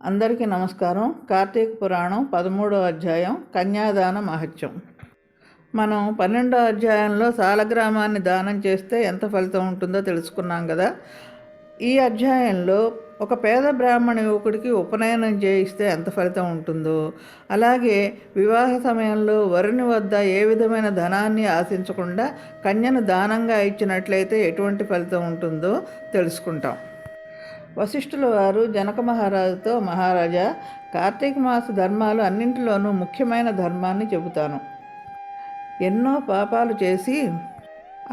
అందరికీ నమస్కారం. కార్తీక పురాణం 13వ అధ్యాయం కన్యాదాన మహత్యం. మనం 12వ అధ్యాయంలో సాలగ్రామాన్ని దానం చేస్తే ఎంత ఫలితం ఉంటుందో తెలుసుకున్నాం కదా. ఈ అధ్యాయంలో ఒక పేద బ్రాహ్మణ యువకుడికి ఉపనయనం చేయిస్తే ఎంత ఫలితం ఉంటుందో, అలాగే వివాహ సమయంలో వరుని వద్ద ఏ విధమైన ధనాన్ని ఆశించకుండా కన్యను దానంగా ఇచ్చినట్లయితే ఎటువంటి ఫలితం ఉంటుందో తెలుసుకుంటాం. వశిష్ఠుల వారు జనక మహారాజుతో, మహారాజా, కార్తీక మాస ధర్మాలు అన్నింటిలోనూ ముఖ్యమైన ధర్మాన్ని చెబుతాను. ఎన్నో పాపాలు చేసి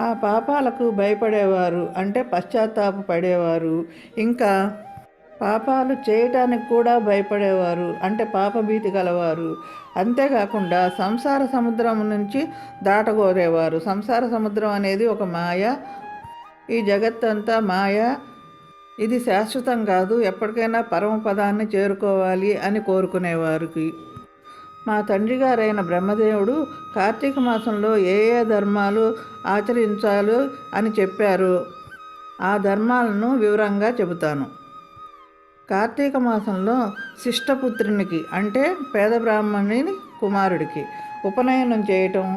ఆ పాపాలకు భయపడేవారు, అంటే పశ్చాత్తాపపడేవారు, ఇంకా పాపాలు చేయటానికి కూడా భయపడేవారు, అంటే పాపభీతి గలవారు, అంతేకాకుండా సంసార సముద్రం నుంచి దాటగోరేవారు. సంసార సముద్రం అనేది ఒక మాయ. ఈ జగత్తంతా మాయ, ఇది శాశ్వతం కాదు, ఎప్పటికైనా పరమపదాన్ని చేరుకోవాలి అని కోరుకునేవారికి మా తండ్రి గారైన బ్రహ్మదేవుడు కార్తీక మాసంలో ఏ ధర్మాలు ఆచరించాలో అని చెప్పారు. ఆ ధర్మాలను వివరంగా చెబుతాను. కార్తీక మాసంలో శిష్టపుత్రునికి, అంటే పేద బ్రాహ్మణుని కుమారుడికి ఉపనయనం చేయటం,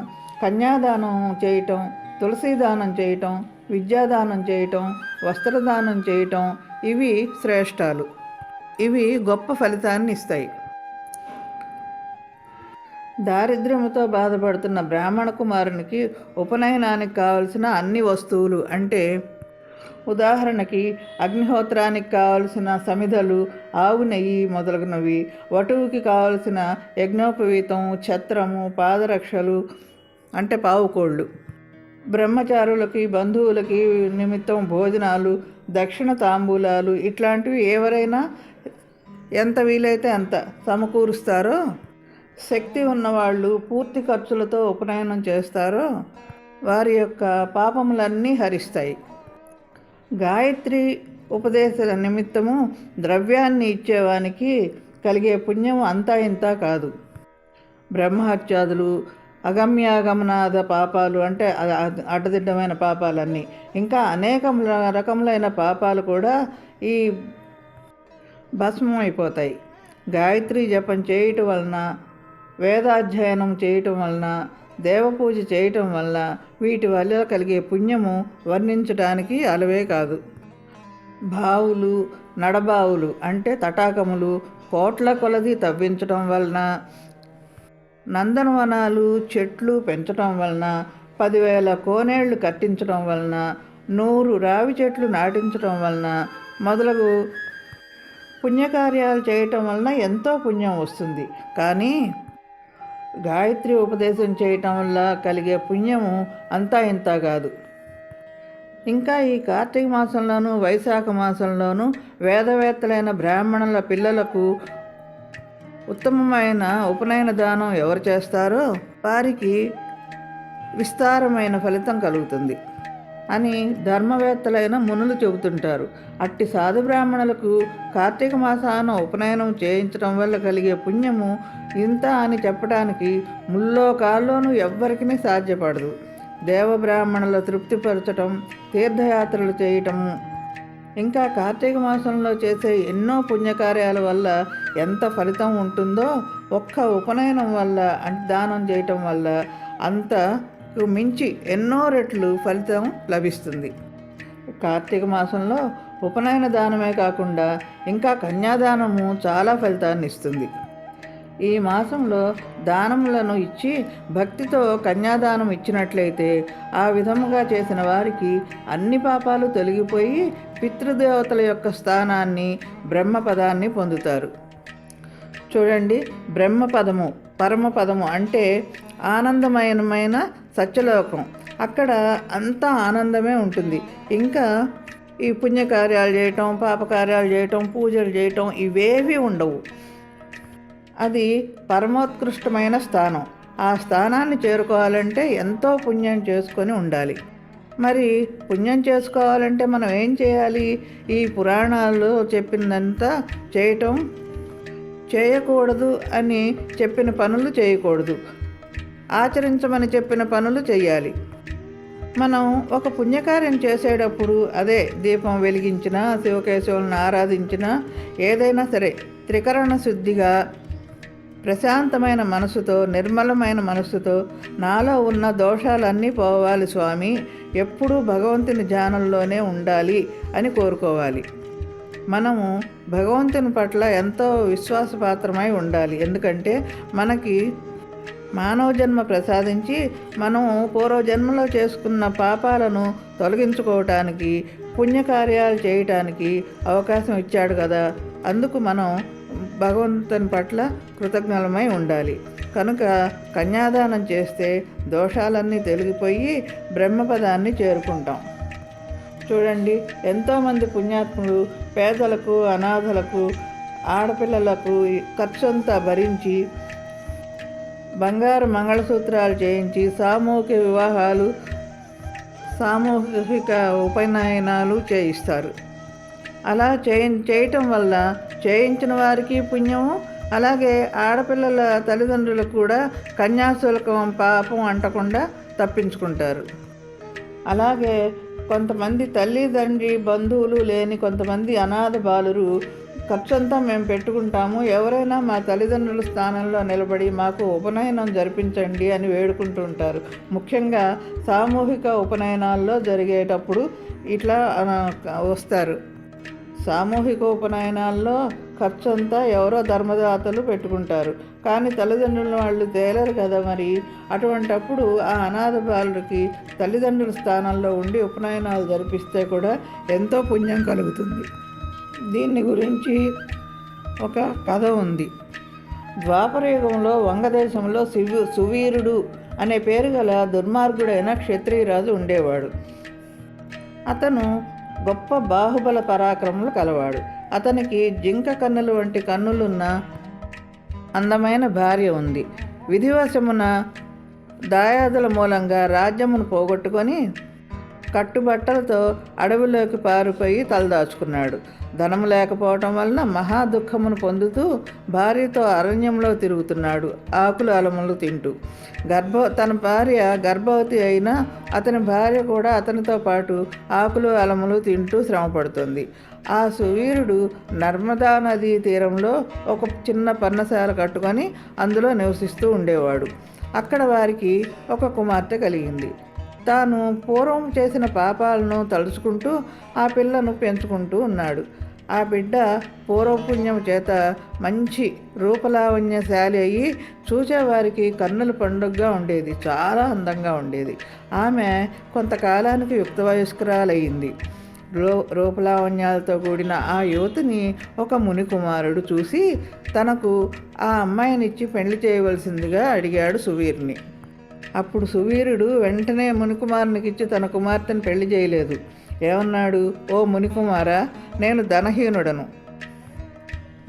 కన్యాదానం చేయటం, తులసీదానం చేయటం, విద్యాదానం చేయటం, వస్త్రదానం చేయటం, ఇవి శ్రేష్టాలు. ఇవి గొప్ప ఫలితాన్ని ఇస్తాయి. దారిద్ర్యముతో బాధపడుతున్న బ్రాహ్మణ కుమారునికి ఉపనయనానికి కావలసిన అన్ని వస్తువులు, అంటే ఉదాహరణకి అగ్నిహోత్రానికి కావలసిన సమిధలు, ఆవు నెయ్యి మొదలగునవి, వటువుకి కావలసిన యజ్ఞోపవీతం, ఛత్రము, పాదరక్షలు, అంటే పావుకోళ్ళు, బ్రహ్మచారులకి, బంధువులకి నిమిత్తం భోజనాలు, దక్షిణ తాంబూలాలు, ఇట్లాంటివి ఎవరైనా ఎంత వీలైతే అంత సమకూరుస్తారో, శక్తి ఉన్నవాళ్ళు పూర్తి ఖర్చులతో ఉపనయనం చేస్తారో వారి యొక్క పాపములన్నీ హరిస్తాయి. గాయత్రి ఉపదేశ నిమిత్తము ద్రవ్యాన్ని ఇచ్చేవానికి కలిగే పుణ్యం అంతా ఇంతా కాదు. బ్రహ్మహత్యాదులు, అగమ్యాగమనాద పాపాలు, అంటే అడ్డదిడ్డమైన పాపాలన్నీ, ఇంకా అనేక రకములైన పాపాలు కూడా ఈ భస్మం అయిపోతాయి. గాయత్రి జపం చేయటం వలన, వేదాధ్యయనం చేయటం వలన, దేవపూజ చేయటం వలన వీటి వల్ల కలిగే పుణ్యము వర్ణించడానికి అలవే కాదు. బావులు, నడబావులు, అంటే తటాకములు కోట్ల కొలది తవ్వించటం వలన, నందనవనాలు, చెట్లు పెంచడం వలన, 10,000 కోనేళ్లు కట్టించడం వలన, 100 రావి చెట్లు నాటించడం వలన మొదలగు పుణ్యకార్యాలు చేయటం వలన ఎంతో పుణ్యం వస్తుంది. కానీ గాయత్రి ఉపదేశం చేయటం వల్ల కలిగే పుణ్యము అంతా ఇంత కాదు. ఇంకా ఈ కార్తీక మాసంలోనూ వైశాఖ మాసంలోనూ వేదవేత్తలైన బ్రాహ్మణుల పిల్లలకు ఉత్తమమైన ఉపనయన దానం ఎవరు చేస్తారో వారికి విస్తారమైన ఫలితం కలుగుతుంది అని ధర్మవేత్తలైన మునులు చెబుతుంటారు. అట్టి సాధు బ్రాహ్మణులకు కార్తీక మాసాన ఉపనయనం చేయించడం వల్ల కలిగే పుణ్యము ఇంత అని చెప్పడానికి ముల్లోకాల్లోనూ ఎవ్వరికీ సాధ్యపడదు. దేవబ్రాహ్మణుల తృప్తిపరచటం, తీర్థయాత్రలు చేయటము, ఇంకా కార్తీక మాసంలో చేసే ఎన్నో పుణ్యకార్యాల వల్ల ఎంత ఫలితం ఉంటుందో ఒక్క ఉపనయనం వల్ల, దానం చేయటం వల్ల అంతకు మించి ఎన్నో రెట్లు ఫలితం లభిస్తుంది. కార్తీక మాసంలో ఉపనయన దానమే కాకుండా ఇంకా కన్యాదానము చాలా ఫలితాన్ని ఇస్తుంది. ఈ మాసంలో దానములను ఇచ్చి భక్తితో కన్యాదానం ఇచ్చినట్లయితే ఆ విధముగా చేసిన వారికి అన్ని పాపాలు తొలగిపోయి పితృదేవతల యొక్క స్థానాన్ని, బ్రహ్మపదాన్ని పొందుతారు. చూడండి, బ్రహ్మపదము, పరమపదము అంటే ఆనందమయమైన సత్యలోకం. అక్కడ అంతా ఆనందమే ఉంటుంది. ఇంకా ఈ పుణ్యకార్యాలు చేయటం, పాపకార్యాలు చేయటం, పూజలు చేయటం ఇవేవి ఉండవు. అది పరమోత్కృష్టమైన స్థానం. ఆ స్థానాన్ని చేరుకోవాలంటే ఎంతో పుణ్యం చేసుకొని ఉండాలి. మరి పుణ్యం చేసుకోవాలంటే మనం ఏం చేయాలి? ఈ పురాణాల్లో చెప్పినంతా చేయకూడదు అని చెప్పిన పనులు చేయకూడదు, ఆచరించమని చెప్పిన పనులు చేయాలి. మనం ఒక పుణ్యకార్యం చేసేటప్పుడు, అదే దీపం వెలిగించినా, శివకేశవులను ఆరాధించినా, ఏదైనా సరే త్రికరణ శుద్ధిగా ప్రశాంతమైన మనసుతో, నిర్మలమైన మనసుతో నాలో ఉన్న దోషాలన్నీ పోవాలి స్వామి, ఎప్పుడూ భగవంతుని ధ్యానంలోనే ఉండాలి అని కోరుకోవాలి. మనము భగవంతుని పట్ల ఎంతో విశ్వాసపాత్రమై ఉండాలి. ఎందుకంటే మనకి మానవ జన్మ ప్రసాదించి మనం పూర్వజన్మలో చేసుకున్న పాపాలను తొలగించుకోవటానికి, పుణ్యకార్యాలు చేయటానికి అవకాశం ఇచ్చాడు కదా. అందుకు మనం భగవంతుని పట్ల కృతజ్ఞులమై ఉండాలి. కనుక కన్యాదానం చేస్తే దోషాలన్నీ తొలగిపోయి బ్రహ్మపదాన్ని చేరుకుంటాం. చూడండి, ఎంతోమంది పుణ్యాత్ములు పేదలకు, అనాథలకు, ఆడపిల్లలకు ఖర్చంతా భరించి బంగారు మంగళసూత్రాలు చేయించి సామూహిక వివాహాలు, సామూహిక ఉపనయనాలు చేయిస్తారు. అలా చేయటం వల్ల చేయించిన వారికి పుణ్యము, అలాగే ఆడపిల్లల తల్లిదండ్రులకు కూడా కన్యాశుల్కం పాపం అంటకుండా తప్పించుకుంటారు. అలాగే కొంతమంది తల్లిదండ్రి బంధువులు లేని కొంతమంది అనాథ బాలురు ఖర్చంతా మేము పెట్టుకుంటాము, ఎవరైనా మా తల్లిదండ్రుల స్థానంలో నిలబడి మాకు ఉపనయనం జరిపించండి అని వేడుకుంటుంటారు. ముఖ్యంగా సామూహిక ఉపనయనాల్లో జరిగేటప్పుడు ఇట్లా వస్తారు. సామూహిక ఉపనయనాల్లో ఖర్చంతా ఎవరో ధర్మదాతలు పెట్టుకుంటారు, కానీ తల్లిదండ్రుల వాళ్ళు తేలరు కదా. మరి అటువంటప్పుడు ఆ అనాథ బాలుడికి తల్లిదండ్రుల స్థానంలో ఉండి ఉపనయనాలు జరిపిస్తే కూడా ఎంతో పుణ్యం కలుగుతుంది. దీన్ని గురించి ఒక కథ ఉంది. ద్వాపరయుగంలో వంగదేశంలో సువీరుడు అనే పేరు గల దుర్మార్గుడైన క్షత్రియరాజు ఉండేవాడు. అతను గొప్ప బాహుబల పరాక్రమలు కలవాడు. అతనికి జింక కన్నులు వంటి కన్నులున్న అందమైన భార్య ఉంది. విధివశమున దాయాదుల మూలంగా రాజ్యమును పోగొట్టుకొని కట్టుబట్టలతో అడవిలోకి పారిపోయి తలదాచుకున్నాడు. ధనము లేకపోవటం వలన మహా దుఃఖమును పొందుతూ భార్యతో అరణ్యంలో తిరుగుతున్నాడు, ఆకులు అలములు తింటూ. తన భార్య గర్భవతి అయినా అతని భార్య కూడా అతనితో పాటు ఆకులు అలములు తింటూ శ్రమపడుతుంది. ఆ సువీరుడు నర్మదా నదీ తీరంలో ఒక చిన్న పర్ణశాల కట్టుకొని అందులో నివసిస్తూ ఉండేవాడు. అక్కడ వారికి ఒక కుమార్తె కలిగింది. తాను పూర్వం చేసిన పాపాలను తలుచుకుంటూ ఆ పిల్లను పెంచుకుంటూ ఉన్నాడు. ఆ బిడ్డ పూర్వపుణ్యం చేత మంచి రూపలావణ్యశాలి అయ్యి చూసేవారికి కన్నుల పండుగగా ఉండేది, చాలా అందంగా ఉండేది. ఆమె కొంతకాలానికి యుక్త వయస్కురాలయ్యింది. రూపలావణ్యాలతో కూడిన ఆ యువతిని ఒక మునికుమారుడు చూసి తనకు ఆ అమ్మాయినిచ్చి పెళ్లి చేయవలసిందిగా అడిగాడు సువీరుని. అప్పుడు సువీరుడు వెంటనే మునికుమారునికిచ్చి తన కుమార్తెను పెళ్లి చేయలేదు. ఏమన్నాడు? ఓ మునికుమారా, నేను ధనహీనుడను.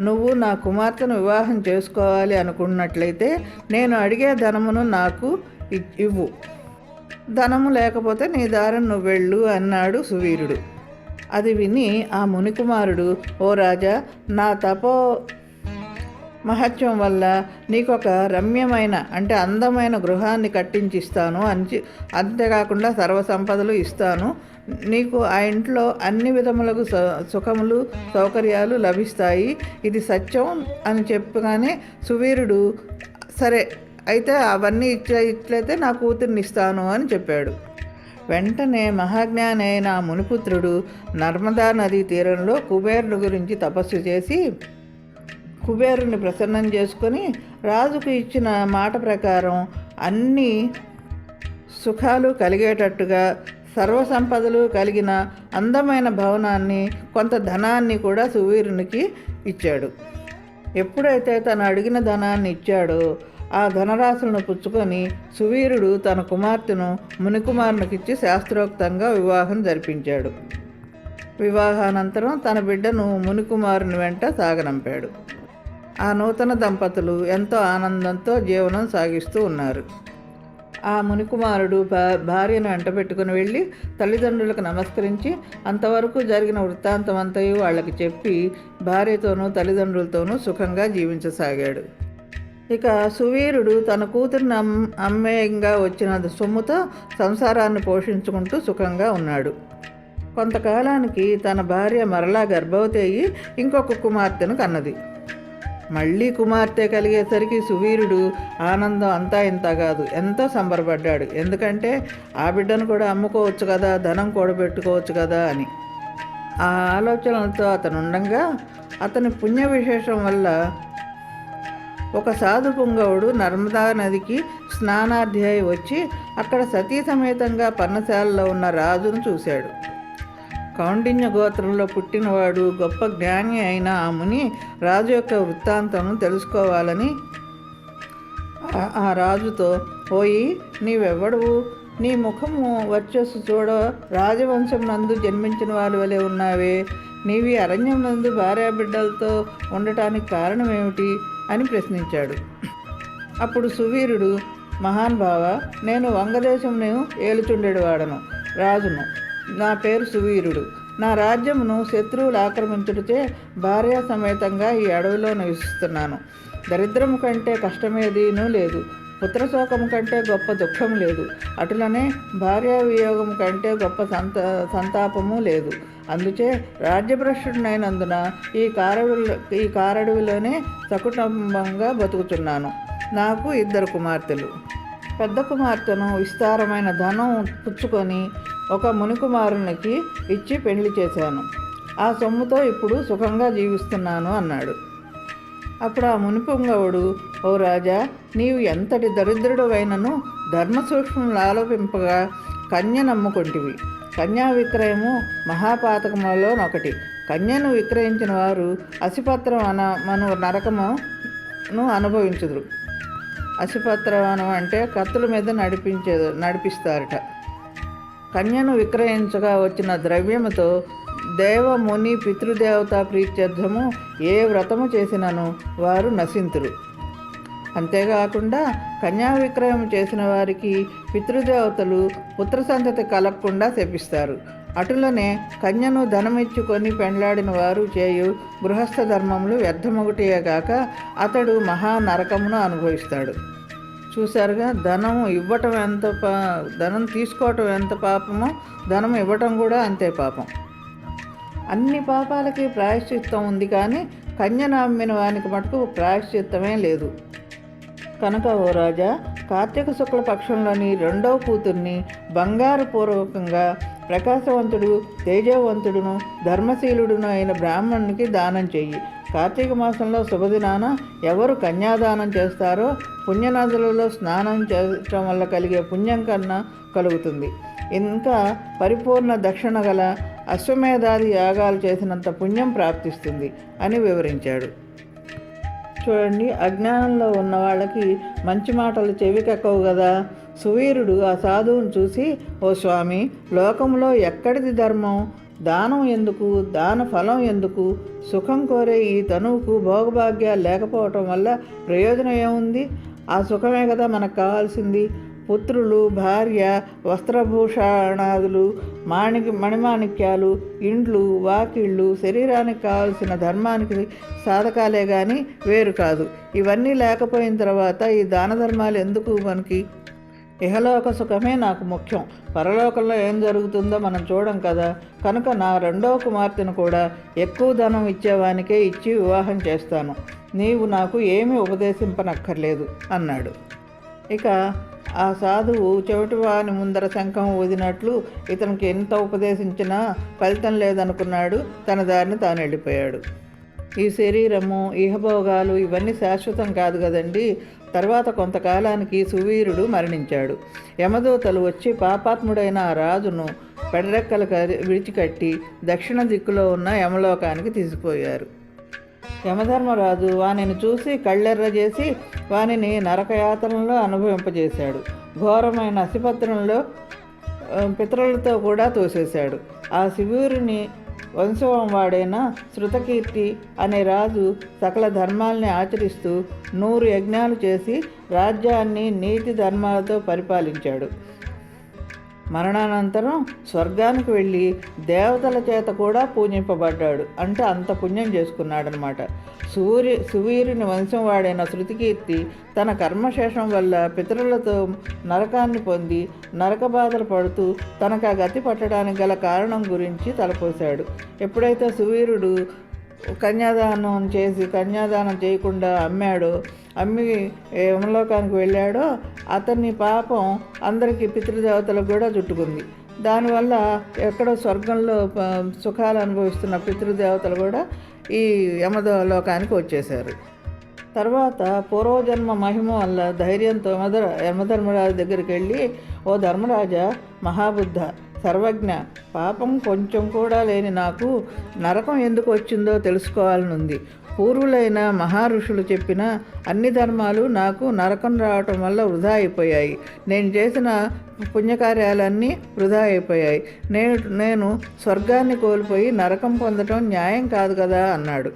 నువ్వు నా కుమార్తెను వివాహం చేసుకోవాలి అనుకున్నట్లయితే నేను అడిగే ధనమును నాకు ఇవ్వు, ధనము లేకపోతే నీ దారిని నువ్వు వెళ్ళు అన్నాడు సువీరుడు. అది విని ఆ మునికుమారుడు, ఓ రాజా, నా తపో మహత్యం వల్ల నీకొక రమ్యమైన అంటే అందమైన గృహాన్ని కట్టించిస్తాను, అంతేకాకుండా సర్వసంపదలు ఇస్తాను, నీకు ఆ ఇంట్లో అన్ని విధములకు సుఖములు సౌకర్యాలు లభిస్తాయి, ఇది సత్యం అని చెప్పగానే సువీరుడు సరే అయితే అవన్నీ ఇట్లయితే నా కూతుర్ని ఇస్తాను అని చెప్పాడు. వెంటనే మహాజ్ఞాని అయిన ఆ మునిపుత్రుడు నర్మదా నదీ తీరంలో కుబేరుని గురించి తపస్సు చేసి కుబేరుని ప్రసన్నం చేసుకొని రాజుకు ఇచ్చిన మాట ప్రకారం అన్ని సుఖాలు కలిగేటట్టుగా సర్వసంపదలు కలిగిన అందమైన భవనాన్ని, కొంత ధనాన్ని కూడా సువీరునికి ఇచ్చాడు. ఎప్పుడైతే తను అడిగిన ధనాన్ని ఇచ్చాడో ఆ ధనరాశులను పుచ్చుకొని సువీరుడు తన కుమార్తెను మునికుమారునికిచ్చి శాస్త్రోక్తంగా వివాహం జరిపించాడు. వివాహానంతరం తన బిడ్డను మునికుమారుని వెంట సాగనంపాడు. ఆ నూతన దంపతులు ఎంతో ఆనందంతో జీవనం సాగిస్తూ ఉన్నారు. ఆ మునికుమారుడు భార్యను వెంటబెట్టుకుని వెళ్ళి తల్లిదండ్రులకు నమస్కరించి అంతవరకు జరిగిన వృత్తాంతం అంతయు వాళ్ళకి చెప్పి భార్యతోనూ తల్లిదండ్రులతోనూ సుఖంగా జీవించసాగాడు. ఇక సువీరుడు తన కూతురిని అమ్మేయంగా వచ్చిన సొమ్ముతో సంసారాన్ని పోషించుకుంటూ సుఖంగా ఉన్నాడు. కొంతకాలానికి తన భార్య మరలా గర్భవతి అయ్యి ఇంకొక కుమార్తెను కన్నది. మళ్ళీ కుమార్తె కలిగేసరికి సువీరుడు ఆనందం అంతా ఇంత కాదు, ఎంతో సంబరపడ్డాడు. ఎందుకంటే ఆ బిడ్డను కూడా అమ్ముకోవచ్చు కదా, ధనం కూడబెట్టుకోవచ్చు కదా అని. ఆ ఆలోచనలతో అతను ఉండగా అతని పుణ్య విశేషం వల్ల ఒక సాధు పుంగవుడు నర్మదా నదికి స్నానార్థి అయి వచ్చి అక్కడ సతీ సమేతంగా పర్ణశాలలో ఉన్న రాజును చూశాడు. కౌండిన్య గోత్రంలో పుట్టినవాడు గొప్ప జ్ఞాని అయిన ఆ ముని రాజు యొక్క వృత్తాంతం తెలుసుకోవాలని ఆ రాజుతో, పోయి నీవెవ్వడువు, నీ ముఖము వచ్చేసి చూడ రాజవంశం నందు జన్మించిన వారి వలె ఉన్నావే, నీవి అరణ్యం నందు భార్యాబిడ్డలతో ఉండటానికి కారణం ఏమిటి అని ప్రశ్నించాడు. అప్పుడు సువీరుడు, మహానుభావ, నేను వంగదేశంను ఏలుచుండేవాడను రాజును. నా పేరు సువీరుడు. నా రాజ్యమును శత్రువులు ఆక్రమించుడితే భార్యా సమేతంగా ఈ అడవిలో నివసిస్తున్నాను. దరిద్రము కంటే కష్టమేదీనూ లేదు, పుత్రశోకము కంటే గొప్ప దుఃఖం లేదు, అటులనే భార్యా వియోగము కంటే గొప్ప సంతాపము లేదు. అందుచే రాజ్యభ్రష్టుడైనందున ఈ కారడవిలోనే సకుటుంబంగా బతుకుతున్నాను. నాకు 2 కుమార్తెలు. పెద్ద కుమార్తెను విస్తారమైన ధనం పుచ్చుకొని ఒక మునికుమారునికి ఇచ్చి పెళ్లి చేశాను. ఆ సొమ్ముతో ఇప్పుడు సుఖంగా జీవిస్తున్నాను అన్నాడు. అప్పుడు ఆ మునిపుంగవుడు, ఓ రాజా, నీవు ఎంతటి దరిద్రుడవైనను ధర్మసూక్ష్మం ఆలోపింపగా కన్య నమ్ముకొంటివి. కన్యా విక్రయము మహాపాతకములలోనొకటి. కన్యను విక్రయించిన వారు అసిపత్రం మను నరకమును అనుభవించుదురు. అసిపత్రవనం అంటే కత్తుల మీద నడిపిస్తారట. కన్యను విక్రయించగా వచ్చిన ద్రవ్యముతో దేవ ముని పితృదేవతా ప్రీత్యర్థము ఏ వ్రతము చేసినను వారు నశింతురు. అంతేకాకుండా కన్యా విక్రయం చేసిన వారికి పితృదేవతలు పుత్ర సంతతి కలగకుండా శపిస్తారు. అటులనే కన్యను ధనమిచ్చుకొని పెండ్లాడిన వారు చేయు గృహస్థ ధర్మములు వ్యర్థమొకటియేగాక అతడు మహా నరకమును అనుభవిస్తాడు. చూశారుగా, ధనం తీసుకోవటం ఎంత పాపమో ధనం ఇవ్వటం కూడా అంతే పాపం. అన్ని పాపాలకి ప్రాయశ్చిత్తం ఉంది, కానీ కన్యను అమ్మిన వానికి మటుకు ప్రాయశ్చిత్తమే లేదు. కనుక ఓ రాజా, కార్తీక శుక్ల పక్షంలోని 2వ కూతుర్ని బంగారు పూర్వకంగా ప్రకాశవంతుడు, తేజవంతుడును, ధర్మశీలుడును అయిన బ్రాహ్మణునికి దానం చెయ్యి. కార్తీక మాసంలో శుభదినాన ఎవరు కన్యాదానం చేస్తారో పుణ్యనదులలో స్నానం చేయటం వల్ల కలిగే పుణ్యం కన్నా కలుగుతుంది. ఇంకా పరిపూర్ణ దక్షిణ గల అశ్వమేధాది యాగాలు చేసినంత పుణ్యం ప్రాప్తిస్తుంది అని వివరించాడు. చూడండి, అజ్ఞానంలో ఉన్న వాళ్ళకి మంచి మాటలు చెవికెక్కవు కదా. సువీరుడు ఆ సాధువును చూసి, ఓ స్వామి, లోకంలో ఎక్కడిది ధర్మం? దానం ఎందుకు? దాన ఫలం ఎందుకు? సుఖం కోరే ఈ తనువుకు భోగభాగ్యాలు లేకపోవటం వల్ల ప్రయోజనం ఏముంది? ఆ సుఖమే కదా మనకు కావాల్సింది. పుత్రులు, భార్య, వస్త్రభూషణాదులు, మణిమాణిక్యాలు, ఇండ్లు, వాకిళ్ళు శరీరానికి కావలసిన ధర్మానికి సాధకాలే కానీ వేరు కాదు. ఇవన్నీ లేకపోయిన తర్వాత ఈ దాన ధర్మాలు ఎందుకు మనకి? ఇహలోక సుఖమే నాకు ముఖ్యం. పరలోకంలో ఏం జరుగుతుందో మనం చూడం కదా. కనుక నా 2వ కుమార్తెను కూడా ఎక్కువ ధనం ఇచ్చేవానికే ఇచ్చి వివాహం చేస్తాను. నీవు నాకు ఏమీ ఉపదేశింపనక్కర్లేదు అన్నాడు. ఇక ఆ సాధువు చెవిటివాని ముందర శంఖం ఊదినట్లు ఇతనికి ఎంత ఉపదేశించినా ఫలితం లేదనుకున్నాడు. తన దారిని తాను వెళ్ళిపోయాడు. ఈ శరీరము, ఇహభోగాలు ఇవన్నీ శాశ్వతం కాదు కదండి. తర్వాత కొంతకాలానికి సువీరుడు మరణించాడు. యమదూతలు వచ్చి పాపాత్ముడైన ఆ రాజును పెడరెక్కలు విడిచికట్టి దక్షిణ దిక్కులో ఉన్న యమలోకానికి తీసుకుపోయారు. యమధర్మరాజు వానిని చూసి కళ్ళెర్ర చేసి వానిని నరకయాతనలో అనుభవింపజేశాడు. ఘోరమైన అసిపత్రంలో పితరులతో కూడా తోసేశాడు. ఆ శివురిని వంశం వాడైన శృతకీర్తి అనే రాజు సకల ధర్మాల్ని ఆచరిస్తూ 100 యజ్ఞాలు చేసి రాజ్యాన్ని నీతి ధర్మాలతో పరిపాలించాడు. మరణానంతరం స్వర్గానికి వెళ్ళి దేవతల చేత కూడా పూజింపబడ్డాడు. అంటే అంత పుణ్యం చేసుకున్నాడనమాట. సువీరుని వంశం వాడైన శృతికీర్తి తన కర్మశేషం వల్ల పితరులతో నరకాన్ని పొంది నరక బాధలు పడుతూ తనకు ఆ గతి పట్టడానికి గల కారణం గురించి తలపోశాడు. ఎప్పుడైతే సువీరుడు కన్యాదానం చేయకుండా అమ్మి యమలోకానికి వెళ్ళాడో అతన్ని పాపం అందరికీ పితృదేవతలకు కూడా చుట్టుకుంది. దానివల్ల ఎక్కడో స్వర్గంలో సుఖాలు అనుభవిస్తున్న పితృదేవతలు కూడా ఈ యమలోకానికి వచ్చేశారు. తర్వాత పూర్వజన్మ మహిమ వల్ల ధైర్యంతో యమధర్మరాజు దగ్గరికి వెళ్ళి, ఓ ధర్మరాజా, మహాబుద్ధ, సర్వజ్ఞ, పాపం కొంచెం కూడా లేని నాకు నరకం ఎందుకు వచ్చిందో తెలుసుకోవాలనుంది. పూర్వులైన మహారుషులు చెప్పిన అన్ని ధర్మాలు నాకు నరకం రావటం వల్ల వృధా అయిపోయాయి. నేను చేసిన పుణ్యకార్యాలన్నీ వృధా అయిపోయాయి. నేను స్వర్గాన్ని కోల్పోయి నరకం పొందటం న్యాయం కాదు కదా అన్నాడు.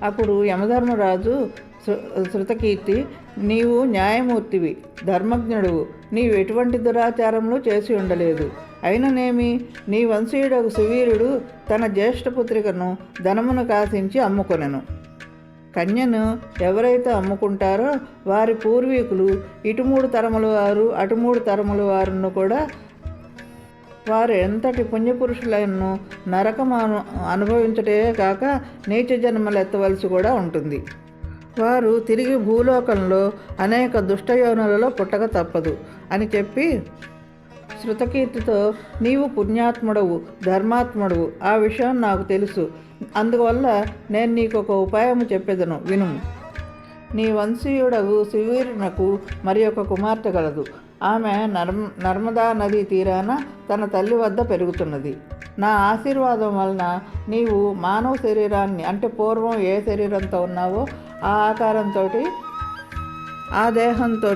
అప్పుడు యమధర్మరాజు, శృతకీర్తి, నీవు న్యాయమూర్తివి, ధర్మజ్ఞుడువు, నీవు ఎటువంటి దురాచారములు చేసి ఉండలేదు. అయిననేమి, నీ వంశీయుడకు సువీరుడు తన జ్యేష్ఠపుత్రికను ధనమును కాసించి అమ్ముకొనెను. కన్యను ఎవరైతే అమ్ముకుంటారో వారి పూర్వీకులు ఇటు 3 తరముల వారు అటు 3 తరముల వారును కూడా వారు ఎంతటి పుణ్యపురుషులను నరకం అనుభవించటే కాక నీచ జన్మలు ఎత్తవలసి కూడా ఉంటుంది. వారు తిరిగి భూలోకంలో అనేక దుష్టయోనులలో పుట్టక తప్పదు అని చెప్పి శృతకీర్తితో, నీవు పుణ్యాత్ముడవు, ధర్మాత్ముడవు, ఆ విషయం నాకు తెలుసు. అందువల్ల నేను నీకు ఒక ఉపాయము చెప్పెదను, వినుము. నీ వంశీయుడవు సువీరునకు మరి ఒక కుమార్తె గలదు. ఆమె నర్మదా నదీ తీరాన తన తల్లి వద్ద పెరుగుతున్నది. నా ఆశీర్వాదం వలన నీవు మానవ శరీరాన్ని, అంటే పూర్వం ఏ శరీరంతో ఉన్నావో ఆ ఆకారంతో, ఆ దేహంతో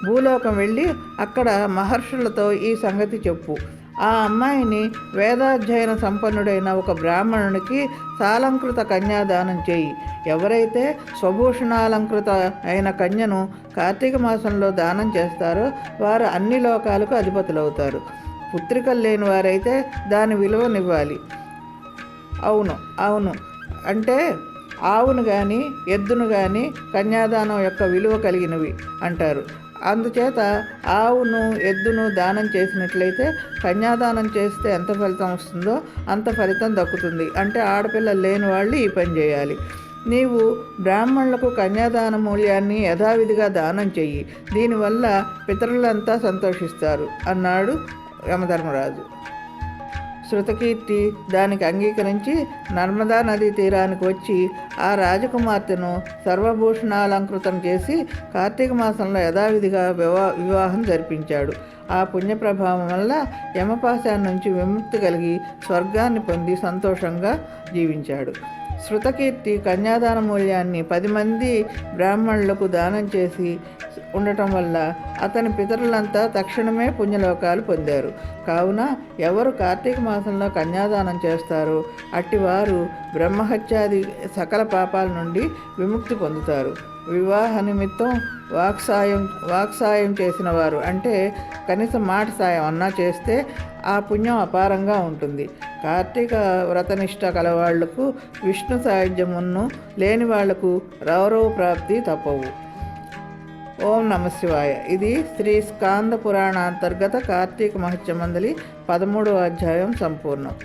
భూలోకం వెళ్ళి అక్కడ మహర్షులతో ఈ సంగతి చెప్పు. ఆ అమ్మాయిని వేదాధ్యయన సంపన్నుడైన ఒక బ్రాహ్మణునికి సాలంకృత కన్యాదానం చేయి. ఎవరైతే స్వభూషణాలంకృత అయిన కన్యను కార్తీక మాసంలో దానం చేస్తారో వారు అన్ని లోకాలకు అధిపతులవుతారు. పుత్రికలు లేని వారైతే దాని విలువనివ్వాలి. అవును అంటే ఆవును కానీ ఎద్దును కానీ కన్యాదానం యొక్క విలువ కలిగినవి అంటారు. అందుచేత ఆవును ఎద్దును దానం చేసినట్లయితే కన్యాదానం చేస్తే ఎంత ఫలితం వస్తుందో అంత ఫలితం దక్కుతుంది. అంటే ఆడపిల్లలు లేని వాళ్ళు ఈ పని చేయాలి. నీవు బ్రాహ్మణులకు కన్యాదాన మూల్యాన్ని యథావిధిగా దానం చెయ్యి. దీనివల్ల పితరులంతా సంతోషిస్తారు అన్నాడు యమధర్మరాజు. శృతకీర్తి దానికి అంగీకరించి నర్మదా నదీ తీరానికి వచ్చి ఆ రాజకుమార్తెను సర్వభూషణాలంకృతం చేసి కార్తీక మాసంలో యథావిధిగా వివాహం జరిపించాడు. ఆ పుణ్యప్రభావం వల్ల యమపాశాన్ని నుంచి విముక్తి కలిగి స్వర్గాన్ని పొంది సంతోషంగా జీవించాడు. శృతకీర్తి కన్యాదాన మూల్యాన్ని 10 మంది బ్రాహ్మణులకు దానం చేసి ఉండటం వల్ల అతని పితరులంతా తక్షణమే పుణ్యలోకాలు పొందారు. కావున ఎవరు కార్తీక మాసంలో కన్యాదానం చేస్తారో అట్టివారు బ్రహ్మహత్యాది సకల పాపాల నుండి విముక్తి పొందుతారు. వివాహ నిమిత్తం వాక్సాయం చేసిన వారు, అంటే కనీసం మాట సాయం అన్నా చేస్తే ఆ పుణ్యం అపారంగా ఉంటుంది. కార్తీక వ్రతనిష్ట కలవాళ్లకు విష్ణు సాయుధ్యమును, లేని వాళ్లకు రౌరవ ప్రాప్తి తప్పవు. ఓం నమ శివాయ. ఇది శ్రీ స్కాంద పురాణ అంతర్గత కార్తీక మహత్యమందలి 13వ అధ్యాయం సంపూర్ణం.